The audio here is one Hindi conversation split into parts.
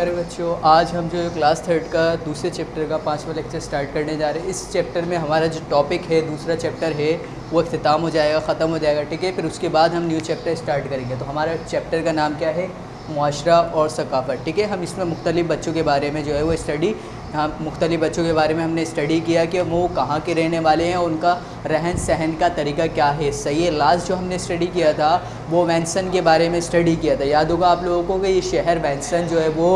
प्यारे बच्चों, आज हम जो क्लास थर्ड का दूसरे चैप्टर का 5वां लेक्चर स्टार्ट करने जा रहे हैं। इस चैप्टर में हमारा जो टॉपिक है, दूसरा चैप्टर है, वो अख्तिताम हो जाएगा, ख़त्म हो जाएगा। ठीक है, फिर उसके बाद हम न्यू चैप्टर स्टार्ट करेंगे। तो हमारा चैप्टर का नाम क्या है? मुआशरा और सकाफ़त। ठीक है, हम इसमें मुख्तलिफ़ बच्चों के बारे में जो है वो स्टडी, हम मुख्तलिफ़ बच्चों के बारे में हमने स्टडी किया कि वो कहाँ के रहने वाले हैं, उनका रहन सहन का तरीका क्या है। सही है, लास्ट जो हमने स्टडी किया था वो वैंसन के बारे में स्टडी किया था। याद होगा आप लोगों को कि ये शहर वैंसन जो है वो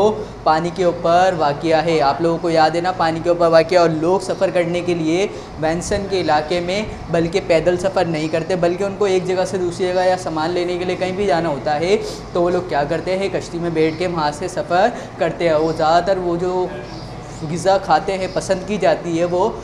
पानी के ऊपर वाक़िया है। आप लोगों को याद है ना, पानी के ऊपर वाक़िया। और लोग सफ़र करने के लिए वैंसन के इलाके में बल्कि पैदल सफ़र नहीं करते, बल्कि उनको एक जगह से दूसरी जगह या सामान लेने के लिए कहीं भी जाना होता है तो वो लोग क्या करते हैं, कश्ती में बैठ के वहाँ से सफ़र करते हैं। वो ज़्यादातर वो जो ग़िज़ा खाते हैं, पसंद की जाती है, वो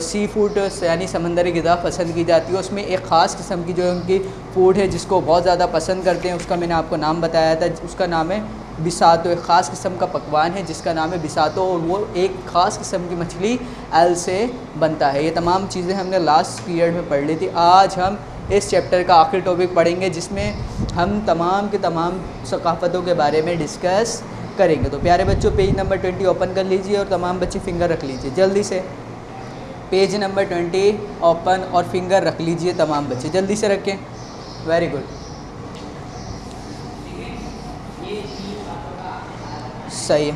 सी फूड यानी समंदरी ग़िज़ा पसंद की जाती है। उसमें एक ख़ास किस्म की जो है उनकी फ़ूड है जिसको बहुत ज़्यादा पसंद करते हैं, उसका मैंने आपको नाम बताया था, उसका नाम है बिसातो। एक ख़ास किस्म का पकवान है जिसका नाम है बिसातो, और वो एक ख़ास किस्म की मछली एल से बनता है। ये तमाम चीज़ें हमने लास्ट पीरियड में पढ़ ली थी। आज हम इस चैप्टर का आखिरी टॉपिक पढ़ेंगे जिसमें हम तमाम के तमाम सकाफ़तों के बारे में डिस्कस करेंगे। तो प्यारे बच्चों, पेज नंबर 20 ओपन कर लीजिए और तमाम बच्चे फिंगर रख लीजिए जल्दी से। पेज नंबर 20 ओपन और फिंगर रख लीजिए तमाम बच्चे, जल्दी से रखें। वेरी गुड, सही है।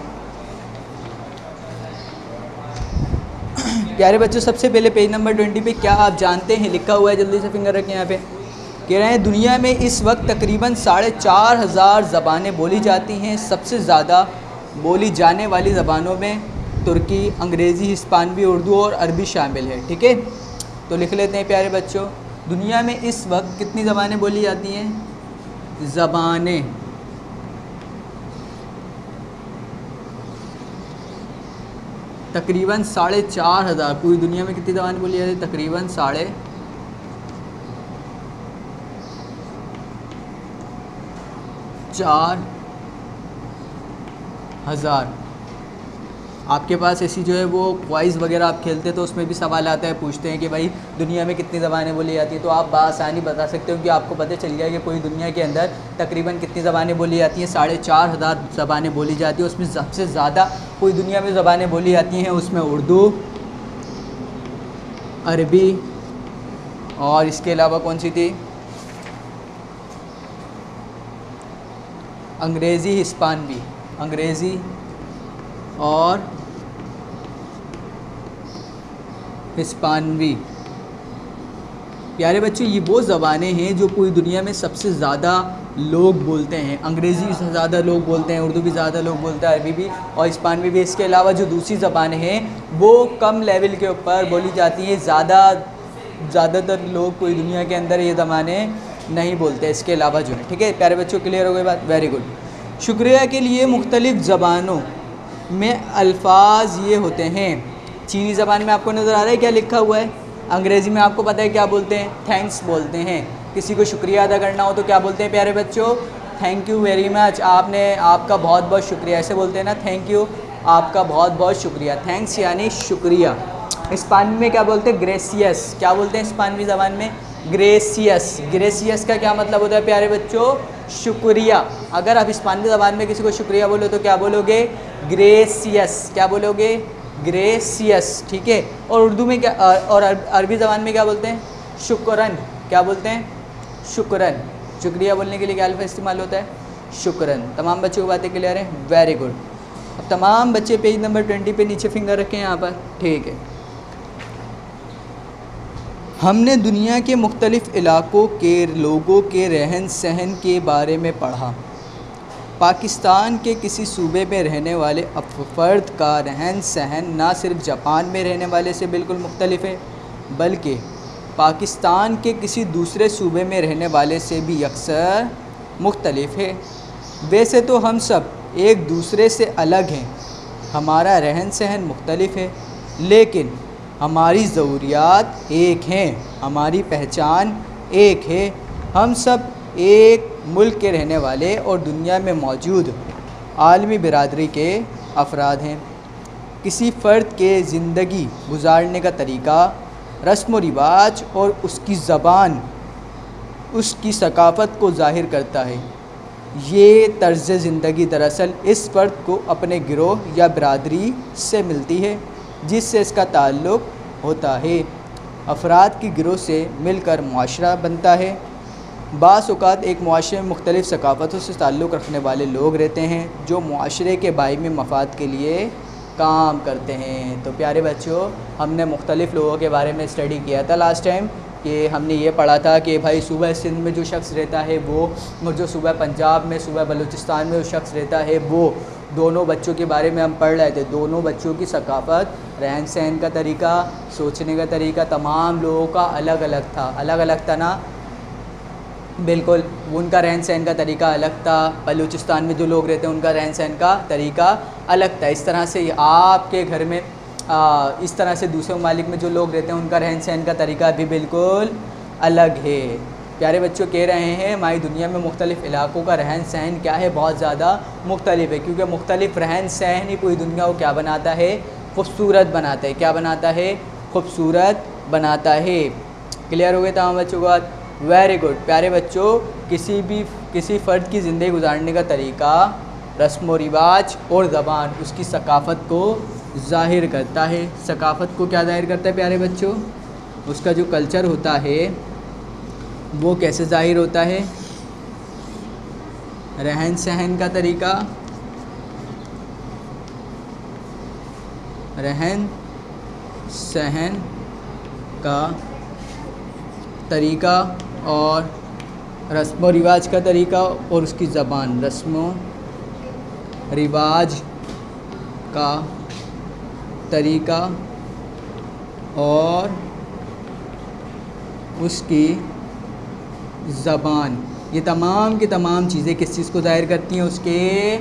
प्यारे बच्चों, सबसे पहले पेज नंबर 20 पे क्या आप जानते हैं लिखा हुआ है? जल्दी से फिंगर रखें। यहाँ पे कह रहे हैं दुनिया में इस वक्त तकरीबन 4,500 ज़बानें बोली जाती हैं। सबसे ज़्यादा बोली जाने वाली ज़बानों में तुर्की, अंग्रेज़ी, हिस्पानवी, उर्दू और अरबी शामिल है। ठीक है, तो लिख लेते हैं प्यारे बच्चों, दुनिया में इस वक्त कितनी ज़बानें बोली जाती हैं? ज़बानें तकरीबन 4,500। पूरी दुनिया में कितनी ज़बानें बोली जाती हैं? तकरीबन 4,500। आपके पास ऐसी जो है वो क्वाइज़ वगैरह आप खेलते हैं तो उसमें भी सवाल आता है, पूछते हैं कि भाई दुनिया में कितनी ज़बानें बोली जाती हैं, तो आप बआसानी बता सकते हो कि आपको पता चल गया कि पूरी दुनिया के अंदर तकरीबन कितनी ज़बानें बोली जाती हैं। 4,500 ज़बानें बोली जाती हैं। उसमें सबसे ज़्यादा पूरी दुनिया में ज़बानें बोली जाती हैं, उसमें उर्दू, अरबी और इसके अलावा कौन सी थी? अंग्रेज़ी, हिस्पानवी। अंग्रेज़ी और हिस्पानवी। प्यारे बच्चों, ये वो ज़बानें हैं जो पूरी दुनिया में सबसे ज़्यादा लोग बोलते हैं। अंग्रेज़ी से ज़्यादा लोग बोलते हैं, उर्दू भी ज़्यादा लोग बोलते हैं, अरबी भी और हिस्पानवी भी। इसके अलावा जो दूसरी ज़बानें हैं वो कम लेवल के ऊपर बोली जाती हैं। ज़्यादातर लोग पूरी दुनिया के अंदर ये ज़बानें नहीं बोलते इसके अलावा जो है। ठीक है प्यारे बच्चों, क्लियर हो गई बात? Very good. शुक्रिया के लिए मुख्तलिफ़ ज़बानों में अल्फाज ये होते हैं। चीनी ज़बान में आपको नज़र आ रहा है क्या लिखा हुआ है? अंग्रेज़ी में आपको पता है क्या बोलते हैं? थैंक्स बोलते हैं। किसी को शुक्रिया अदा करना हो तो क्या बोलते हैं प्यारे बच्चों? Thank you very much. आपका बहुत बहुत शुक्रिया, ऐसे बोलते हैं ना, थैंक यू, आपका बहुत बहुत शुक्रिया। थैंक्स यानी शुक्रिया। हिस्पानवी में क्या बोलते हैं? ग्रेसियस। क्या बोलते हैं हिस्पानवी ज़बान में? ग्रेसियस। ग्रेसियस का क्या मतलब होता है प्यारे बच्चों? शुक्रिया। अगर आप हिस्पानवी ज़बान में किसी को शुक्रिया बोलो तो क्या बोलोगे? ग्रेसियस। क्या बोलोगे? ग्रेसियस। ठीक है, और उर्दू में क्या, और अरबी ज़बान में क्या बोलते हैं? शुक्रन। क्या बोलते हैं? शुक्रन। शुक्रिया बोलने के लिए क्या अल्फ़ा इस्तेमाल होता है? शुक्रन। तमाम बच्चों को बातें क्लियर हैं? Very good. अब तमाम बच्चे पेज नंबर 20 पे नीचे फिंगर रखें यहाँ पर। ठीक है, हमने दुनिया के मुख्तलिफ़ इलाक़ों के लोगों के रहन सहन के बारे में पढ़ा। पाकिस्तान के किसी सूबे में रहने वाले फ़र्द का रहन सहन ना सिर्फ जापान में रहने वाले से बिल्कुल मुख्तलिफ़ है, बल्कि पाकिस्तान के किसी दूसरे सूबे में रहने वाले से भी अक्सर मुख्तलिफ़ है। वैसे तो हम सब एक दूसरे से अलग हैं, हमारा रहन सहन मुख्तलिफ़ है, लेकिन हमारी ज़रूरियात एक हैं, हमारी पहचान एक है। हम सब एक मुल्क के रहने वाले और दुनिया में मौजूद आलमी बिरादरी के अफराद हैं। किसी फ़र्द के ज़िंदगी गुजारने का तरीका, रस्म व रिवाज और उसकी ज़बान उसकी सकाफ़त को ज़ाहिर करता है। ये तर्ज़ ज़िंदगी दरअसल इस फ़र्द को अपने गिरोह या बरादरी से मिलती है जिससे इसका ताल्लुक़ होता है। अफराद की गिरोह से मिलकर मुआशरा बनता है। बाज़ औक़ात एक मुआशरे में मुख्तलिफ़ सकाफ़तों से ताल्लुक़ रखने वाले लोग रहते हैं जो मुआशरे के बाइमी मफ़ाद के लिए काम करते हैं। तो प्यारे बच्चों, हमने मुख्तलिफ़ लोगों के बारे में स्टडी किया था लास्ट टाइम कि हमने ये पढ़ा था कि भाई सूबा सिंध में जो शख्स रहता है वो, और जो सूबा पंजाब में, सूबा बलूचिस्तान में जो शख्स रहता है वो, दोनों बच्चों के बारे में हम पढ़ रहे थे। दोनों बच्चों की सकाफ़त, रहन सहन का तरीका, सोचने का तरीका तमाम लोगों का अलग अलग था। अलग अलग था ना, बिल्कुल। उनका रहन सहन का तरीका अलग था। बलूचिस्तान में जो लोग रहते हैं उनका रहन सहन का तरीका अलग था। इस तरह से आपके घर में इस तरह से दूसरे ममालिक में जो लोग रहते हैं उनका रहन सहन का तरीका भी बिल्कुल अलग है। प्यारे बच्चों, कह रहे हैं हमारी दुनिया में मुख्तलिफ़ इलाक़ों का रहन सहन क्या है, बहुत ज़्यादा मुख्तलिफ़ है, क्योंकि मुख्तलिफ़ रहन सहन ही पूरी दुनिया को क्या बनाता है, खूबसूरत बनाता है। क्या बनाता है? खूबसूरत बनाता है। क्लियर हो गए तमाम बच्चों का? Very good. प्यारे बच्चों, किसी फ़र्द की ज़िंदगी गुजारने का तरीका, रस्म व रिवाज और ज़बान उसकी सकाफ़त को ज़ाहिर करता है। सकाफ़त को क्या ज़ाहिर करता है प्यारे बच्चों? उसका जो कल्चर होता है वो कैसे ज़ाहिर होता है? रहन सहन का तरीका, रहन सहन का तरीका और रस्म व रिवाज का तरीका और उसकी ज़बान, रस्म व रिवाज का तरीका और उसकी ज़बान, ये तमाम की तमाम चीज़ें किस चीज़ को ज़ाहिर करती हैं? उसके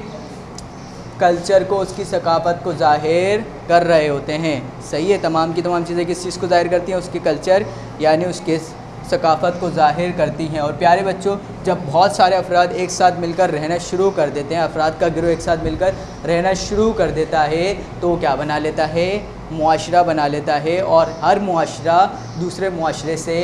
कल्चर को, उसकी सकाफ़त को ज़ाहिर कर रहे होते हैं। सही है। तमाम की तमाम चीज़ें किस चीज़ को ज़ाहिर करती हैं? उसके कल्चर यानी उसके सकाफ़त को ज़ाहिर करती हैं। और प्यारे बच्चों, जब बहुत सारे अफराद एक साथ मिलकर रहना शुरू कर देते हैं, अफराद का गिरोह एक साथ मिलकर रहना शुरू कर देता है तो क्या बना लेता है? मुआशरा बना लेता है। और हर मुआशरा दूसरे मुआशरे से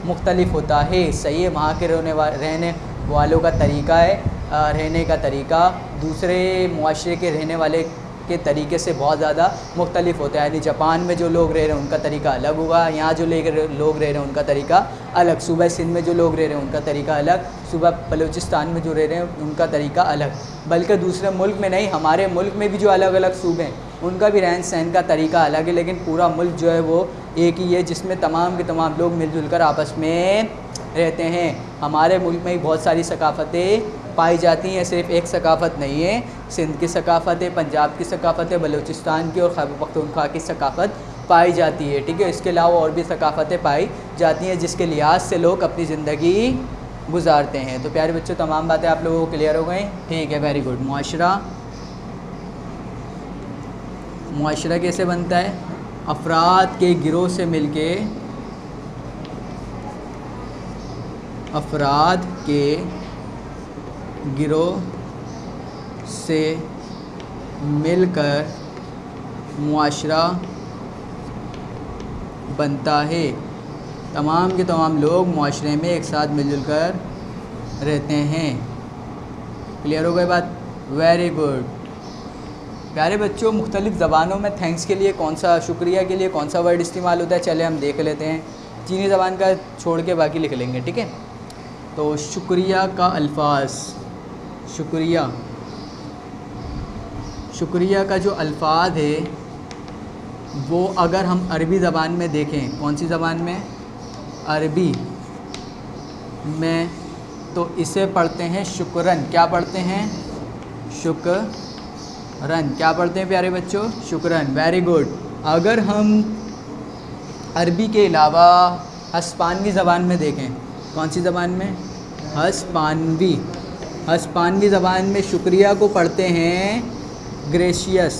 मुख्तलिफ़ होता है। सही है। वहाँ के रहने वालों का तरीका है, रहने का तरीका दूसरे मुआशरे के रहने वाले के तरीके से बहुत ज़्यादा मुख्तलिफ़ होता है। यानी जापान में जो लोग रह रहे हैं उनका तरीका अलग होगा, यहाँ जो लोग रह रहे हैं उनका तरीका अलग, सूबा सिंध में जो लोग रह रहे हैं उनका तरीका अलग, सूबा बलूचिस्तान में जो रह रहे हैं उनका तरीका अलग। बल्कि दूसरे मुल्क में नहीं, हमारे मुल्क में भी जो अलग अलग सूबे हैं उनका भी रहन सहन का तरीका अलग है, लेकिन पूरा मुल्क जो है वो एक ही है जिसमें तमाम के तमाम लोग मिलजुल कर आपस में रहते हैं। हमारे मुल्क में ही बहुत सारी सकाफ़तें पाई जाती हैं, सिर्फ़ एक सकाफ़त नहीं है। सिंध की सकाफ़त है, पंजाब की सकाफ़त है, बलूचिस्तान की और खैबर पख्तूनख्वा की सकाफ़त पाई जाती है। ठीक है। इसके अलावा और भी सकाफ़तें पाई जाती हैं जिसके लिहाज से लोग अपनी ज़िंदगी गुजारते हैं। तो प्यारे बच्चों, तमाम बातें आप लोगों को क्लियर हो गई? ठीक है, वेरी गुड। मुआशरा कैसे बनता है? अफराद के गिरोह से मिलके, अफराद के गिरोह से मिलकर मुआशरा बनता है। तमाम के तमाम लोग मुआशरे में एक साथ मिलजुल कर रहते हैं। क्लियर हो गई बात? Very good. प्यारे बच्चों, मुख्तलिफ़ ज़बानों में थैंक्स के लिए कौन सा, शुक्रिया के लिए कौन सा वर्ड इस्तेमाल होता है, चले हम देख लेते हैं। चीनी ज़बान का छोड़ के बाकी लिख लेंगे। ठीक है। तो शुक्रिया का अल्फाज, शुक्रिया का जो अल्फाज है वो अगर हम अरबी ज़बान में देखें, कौन सी ज़बान में? अरबी में, तो इसे पढ़ते हैं शुक्रन। क्या पढ़ते हैं? शुक्रन। क्या पढ़ते हैं प्यारे बच्चों? शुक्रन। Very good. अगर हम अरबी के अलावा हस्पानवी ज़बान में देखें, कौन सी ज़बान में? हस्पानवी। हस्पानवी ज़बान में शुक्रिया को पढ़ते हैं ग्रेशियस।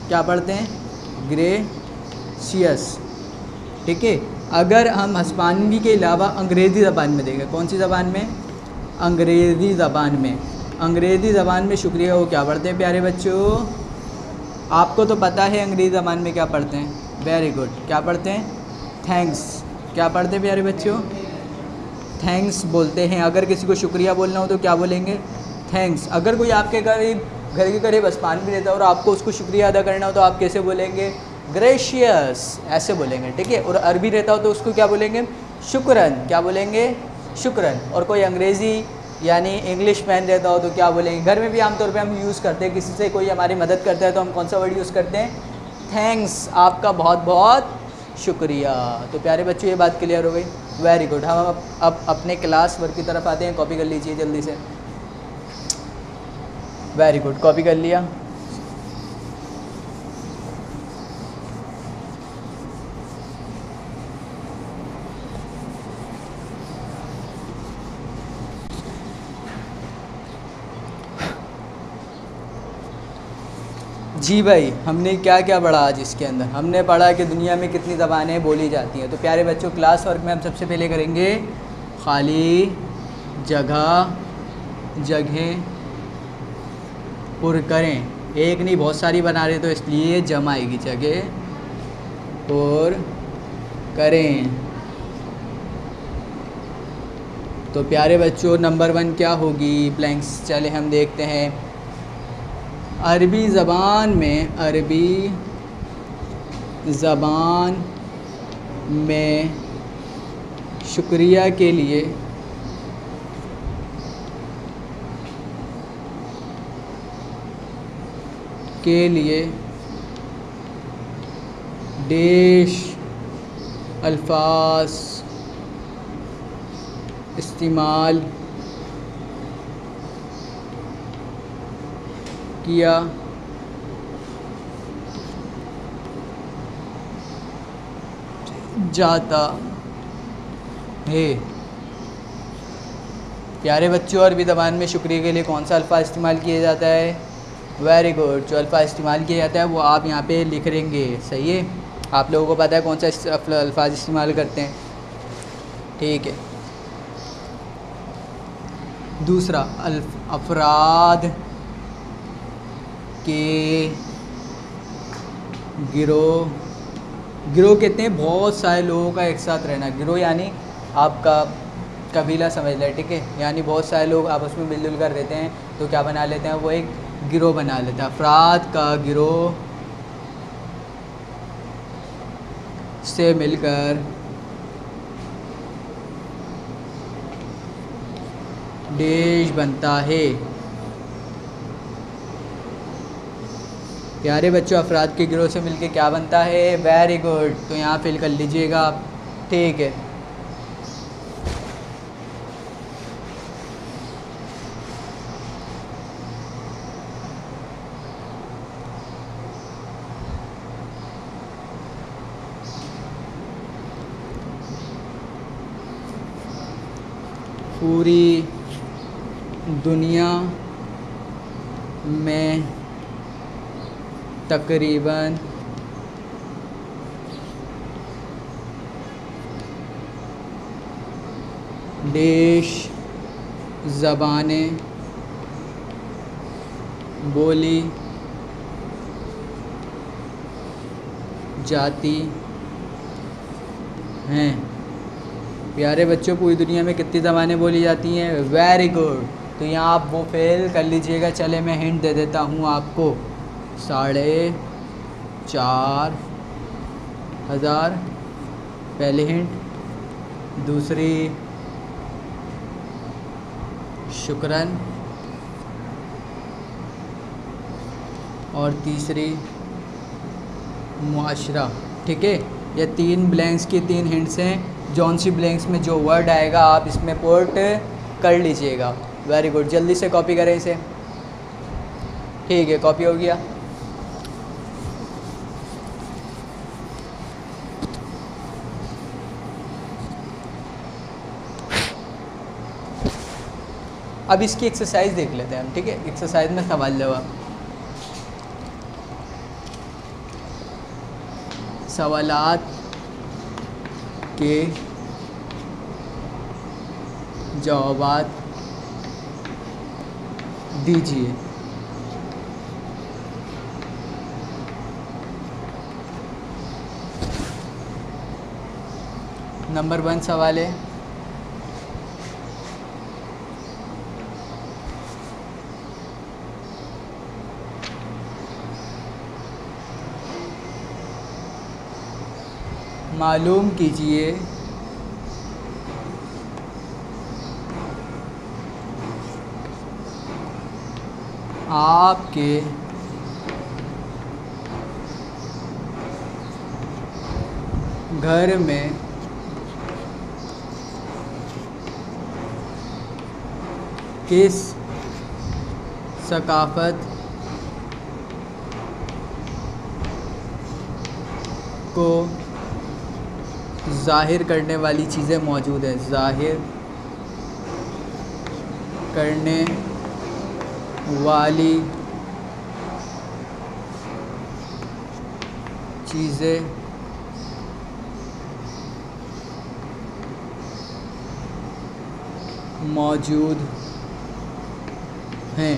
क्या पढ़ते हैं? ग्रेशियस। ठीक है। अगर हम हस्पानवी के अलावा अंग्रेज़ी ज़बान में देखें, कौन सी ज़बान में? अंग्रेज़ी ज़बान में। अंग्रेज़ी ज़बान में शुक्रिया को क्या पढ़ते हैं प्यारे बच्चों? आपको तो पता है अंग्रेज़ी ज़बान में क्या पढ़ते हैं। Very good. क्या पढ़ते हैं? थैंक्स। क्या पढ़ते हैं प्यारे बच्चों? थैंक्स बोलते हैं। अगर किसी को शुक्रिया बोलना हो तो क्या बोलेंगे? थैंक्स। अगर कोई आपके घर के करीब आसमान भी रहता है और आपको उसको शुक्रिया अदा करना हो तो आप कैसे बोलेंगे? ग्रेशियस, ऐसे बोलेंगे, ठीक है। और अरबी रहता हो तो उसको क्या बोलेंगे? शुक्रन। क्या बोलेंगे? शुक्रन। और कोई अंग्रेज़ी यानी इंग्लिश मैन रहता हो तो क्या बोलेंगे? घर में भी आमतौर पे हम यूज़ करते हैं, किसी से कोई हमारी मदद करता है तो हम कौन सा वर्ड यूज़ करते हैं? थैंक्स, आपका बहुत बहुत शुक्रिया। तो प्यारे बच्चों, ये बात क्लियर हो गई। Very good. हम अब अपने क्लास वर्क की तरफ आते हैं। कॉपी कर लीजिए जल्दी से। वेरी गुड, कॉपी कर लिया। जी भाई, हमने क्या क्या पढ़ा आज इसके अंदर? हमने पढ़ा कि दुनिया में कितनी ज़बानें बोली जाती हैं। तो प्यारे बच्चों, क्लास वर्क में हम सबसे पहले करेंगे खाली जगह पुर करें। एक नहीं, बहुत सारी बना रहे तो इसलिए जमा आएगी। जगह पुर करें। तो प्यारे बच्चों, नंबर 1 क्या होगी? ब्लैंक्स। चले हम देखते हैं। अरबी ज़बान में शुक्रिया के लिए डेश अल्फाज इस्तेमाल किया जाता है। प्यारे बच्चों, अरबी ज़बान में शुक्रिया के लिए कौन सा अल्फ़ाज़ इस्तेमाल किया जाता है? Very good. जो अल्फ़ाज़ इस्तेमाल किया जाता है वो आप यहाँ पे लिख लेंगे। सही है, आप लोगों को पता है कौन सा अल्फ़ाज़ इस्तेमाल करते हैं, ठीक है। दूसरा, अफराद के गिरोह कहते हैं बहुत सारे लोगों का एक साथ रहना। गिरोह यानी आपका कबीला समझ लें, ठीक है। यानी बहुत सारे लोग आपस में मिलजुल कर रहते हैं तो क्या बना लेते हैं? वो एक गिरोह बना लेते हैं। अफराद का गिरोह से मिलकर देश बनता है। प्यारे बच्चों, अफराद के गिरोह से मिलकर क्या बनता है? Very good. तो यहाँ फिल कर लीजिएगा आप, ठीक है। पूरी दुनिया में तकरीबन देश ज़बानें बोली जाती हैं। प्यारे बच्चों, पूरी दुनिया में कितनी ज़बानें बोली जाती हैं? Very good. तो यहाँ आप वो फेल कर लीजिएगा। चले मैं हिंट दे देता हूँ आपको। 4,500 पहली हिंट। दूसरी शुक्रन। और तीसरी मुआशरा, ठीक है। ये 3 ब्लैंक्स की 3 हिंट्स हैं। जौन सी ब्लैंक्स में जो वर्ड आएगा आप इसमें पुट कर लीजिएगा। Very good. जल्दी से कॉपी करें इसे, ठीक है। कॉपी हो गया। अब इसकी एक्सरसाइज देख लेते हैं हम, ठीक है। एक्सरसाइज में सवाल जवाब, सवालात के जवाब दीजिए। नंबर 1 सवाल है, मालूम कीजिए आपके घर में किस सकाफ़त को ज़ाहिर करने वाली चीज़ें मौजूद हैं। ज़ाहिर करने वाली चीज़ें मौजूद हैं।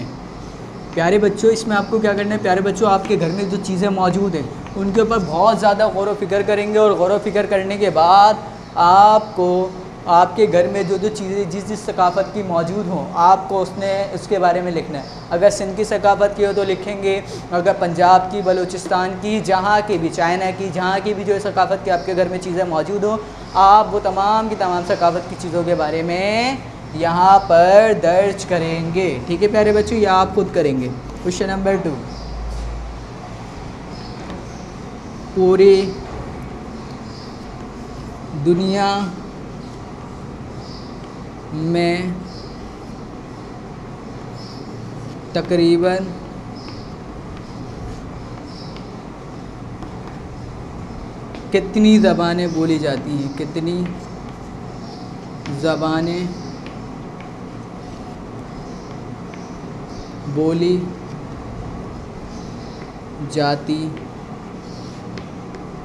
प्यारे बच्चों, इसमें आपको क्या करना है? प्यारे बच्चों, आपके घर में जो चीज़ें मौजूद हैं उनके ऊपर बहुत ज़्यादा गौर व फिक्र करेंगे, और गौर व फिक्र करने के बाद आपको आपके घर में जो जो चीज़ें जिस सकाफ़त की मौजूद हों आपको उसके बारे में लिखना है। अगर सिंध की सकाफ़त की हो तो लिखेंगे, अगर पंजाब की, बलूचिस्तान की, जहाँ की भी, चाइना की, जहाँ की भी जो सकाफ़त की आपके घर में चीज़ें मौजूद हों, आप वो तमाम की तमाम सकाफ़त की चीज़ों के बारे में यहाँ पर दर्ज करेंगे। ठीक है प्यारे बच्चों, यह आप खुद करेंगे। क्वेश्चन नंबर 2, पूरी दुनिया में तकरीबन कितनी ज़बानें बोली जाती हैं? कितनी ज़बानें बोली जाती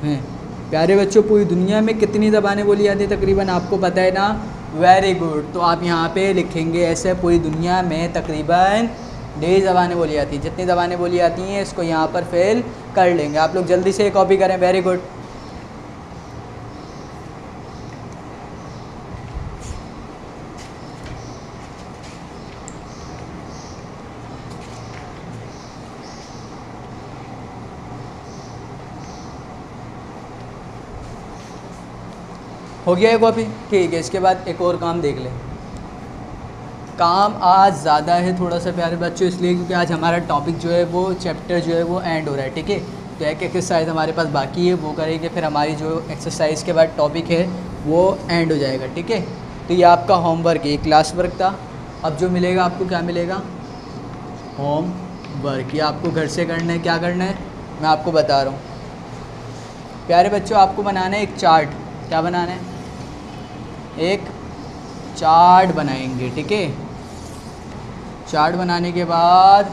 हैं? प्यारे बच्चों, पूरी दुनिया में कितनी ज़बानें बोली जाती हैं तकरीबन? आपको पता है ना? Very good. तो आप यहाँ पे लिखेंगे ऐसे, पूरी दुनिया में तकरीबन 1.5 ज़बानें बोली जाती हैं। जितनी ज़बानें बोली जाती हैं इसको यहाँ पर फिल कर लेंगे। आप लोग जल्दी से कॉपी करें। Very good. हो गया है कॉपी? ठीक है। इसके बाद एक और काम देख लें। काम आज ज़्यादा है थोड़ा सा प्यारे बच्चों, इसलिए क्योंकि आज हमारा टॉपिक जो है वो चैप्टर जो है वो एंड हो रहा है। ठीक है, तो एक एक्सरसाइज हमारे पास बाकी है, वो करेंगे, फिर हमारी जो एक्सरसाइज के बाद टॉपिक है वो एंड हो जाएगा। ठीक है, तो ये आपका होमवर्क है, क्लास वर्क था। अब जो मिलेगा आपको, क्या मिलेगा? होमवर्क। ये आपको घर से करना है। क्या करना है मैं आपको बता रहा हूँ प्यारे बच्चों। आपको बनाना है एक चार्ट। क्या बनाना है? एक चार्ट बनाएंगे। ठीक है, चार्ट बनाने के बाद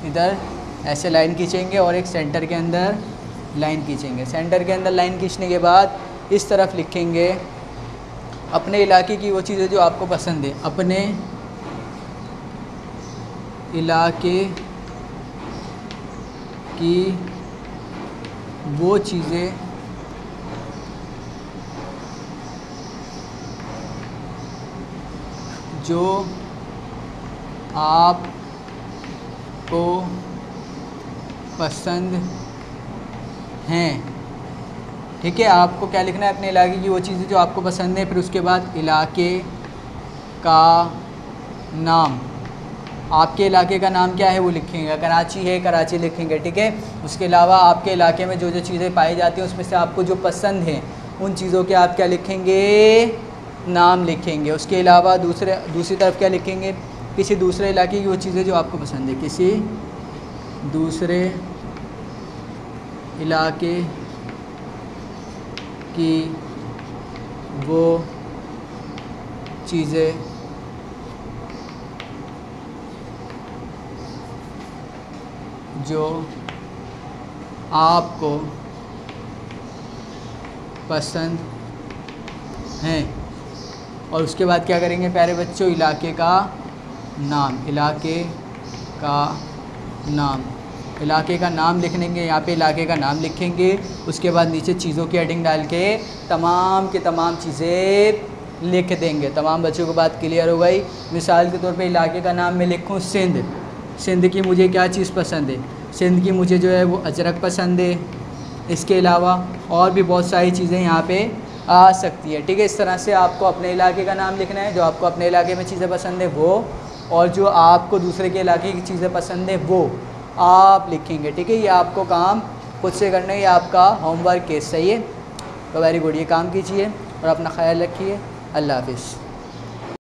इधर ऐसे लाइन खींचेंगे और एक सेंटर के अंदर लाइन खींचेंगे। सेंटर के अंदर लाइन खींचने के बाद इस तरफ लिखेंगे अपने इलाके की वो चीज़ें जो आपको पसंद है। अपने इलाके की वो चीज़ें जो आपको पसंद हैं। ठीक है, आपको क्या लिखना है? अपने इलाके की वो चीज़ें जो आपको पसंद है। फिर उसके बाद इलाके का नाम। आपके इलाके का नाम क्या है वो लिखेंगे। कराची है, कराची लिखेंगे। ठीक है, उसके अलावा आपके इलाके में जो जो चीज़ें पाई जाती हैं उसमें से आपको जो पसंद हैं उन चीज़ों के आप क्या लिखेंगे? नाम लिखेंगे। उसके अलावा दूसरी तरफ क्या लिखेंगे? किसी दूसरे इलाके की वो चीज़ें जो आपको पसंद है। किसी दूसरे इलाके की वो चीज़ें जो आपको पसंद हैं। और उसके बाद क्या करेंगे प्यारे बच्चों? इलाके का नाम। इलाके का नाम। इलाके का नाम लिख लेंगे। यहाँ पे इलाके का नाम लिखेंगे। उसके बाद नीचे चीज़ों की हेडिंग डाल के तमाम की तमाम चीज़ें लिख देंगे। तमाम बच्चों को बात क्लियर हो गई? मिसाल के तौर पे इलाके का नाम मैं लिखूँ सिंध। सिंध की मुझे क्या चीज़ पसंद है? सिंध की मुझे जो है वो अजरक पसंद है। इसके अलावा और भी बहुत सारी चीज़ें यहाँ पे आ सकती है। ठीक है, इस तरह से आपको अपने इलाके का नाम लिखना है, जो आपको अपने इलाके में चीज़ें पसंद है वो, और जो आपको दूसरे के इलाके की चीज़ें पसंद है वो आप लिखेंगे। ठीक है, ये आपको काम खुद से करना है, ये आपका होमवर्क है। सही है, तो वेरी गुड, ये काम कीजिए और अपना ख्याल रखिए। अल्लाह हाफिज़।